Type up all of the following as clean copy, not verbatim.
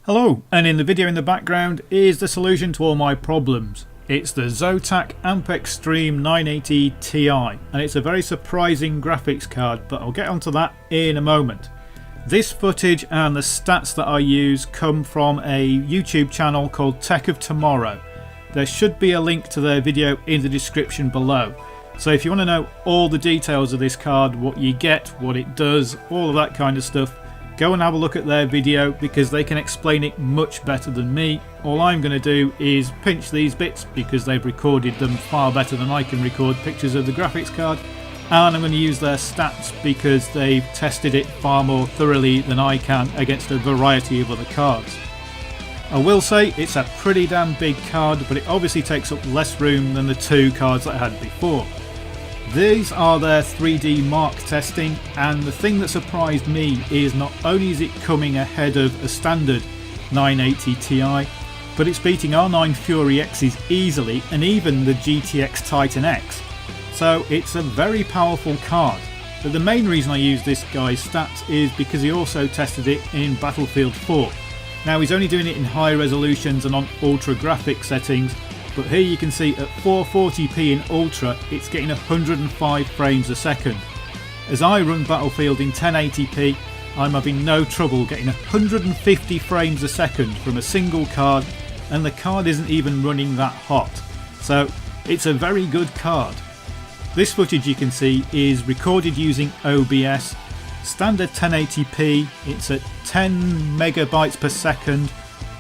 Hello, and in the video in the background is the solution to all my problems. It's the Zotac Amp Extreme 980 Ti, and it's a very surprising graphics card, but I'll get onto that in a moment. This footage and the stats that I use come from a YouTube channel called Tech of Tomorrow. There should be a link to their video in the description below. So if you want to know all the details of this card, what you get, what it does, all of that kind of stuff, go and have a look at their video because they can explain it much better than me. All I'm going to do is pinch these bits because they've recorded them far better than I can record pictures of the graphics card, and I'm going to use their stats because they've tested it far more thoroughly than I can against a variety of other cards. I will say it's a pretty damn big card, but it obviously takes up less room than the two cards that I had before. These are their 3D mark testing, and the thing that surprised me is not only is it coming ahead of a standard 980 Ti, but it's beating R9 Fury X's easily and even the GTX Titan X. So it's a very powerful card. But the main reason I use this guy's stats is because he also tested it in Battlefield 4. Now he's only doing it in high resolutions and on ultra graphic settings, but here you can see at 440p in Ultra it's getting 105 frames a second. As I run Battlefield in 1080p, I'm having no trouble getting 150 frames a second from a single card, and the card isn't even running that hot. So it's a very good card. This footage you can see is recorded using OBS, standard 1080p, it's at 10 megabytes per second,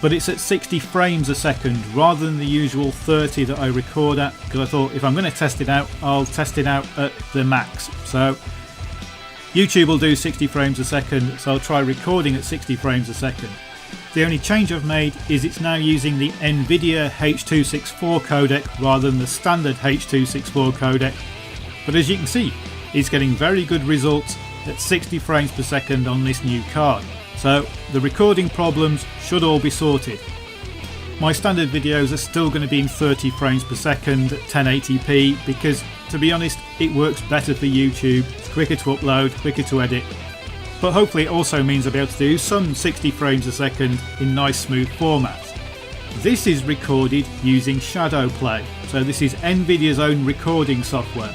but it's at 60 frames a second rather than the usual 30 that I record at, because I thought if I'm going to test it out, I'll test it out at the max. So YouTube will do 60 frames a second, so I'll try recording at 60 frames a second. The only change I've made is it's now using the NVIDIA H.264 codec rather than the standard H.264 codec, but as you can see it's getting very good results at 60 frames per second on this new card. So the recording problems should all be sorted. My standard videos are still going to be in 30 frames per second at 1080p because, to be honest, it works better for YouTube. It's quicker to upload, quicker to edit, but hopefully it also means I'll be able to do some 60 frames a second in nice smooth formats. This is recorded using Shadow Play, so this is NVIDIA's own recording software.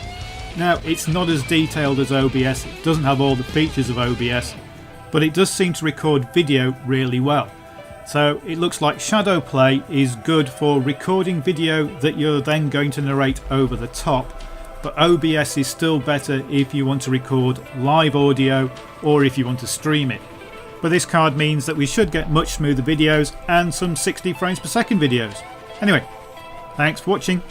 Now it's not as detailed as OBS, it doesn't have all the features of OBS, but it does seem to record video really well. So it looks like Shadow Play is good for recording video that you're then going to narrate over the top, but OBS is still better if you want to record live audio or if you want to stream it. But this card means that we should get much smoother videos and some 60 frames per second videos. Anyway, thanks for watching.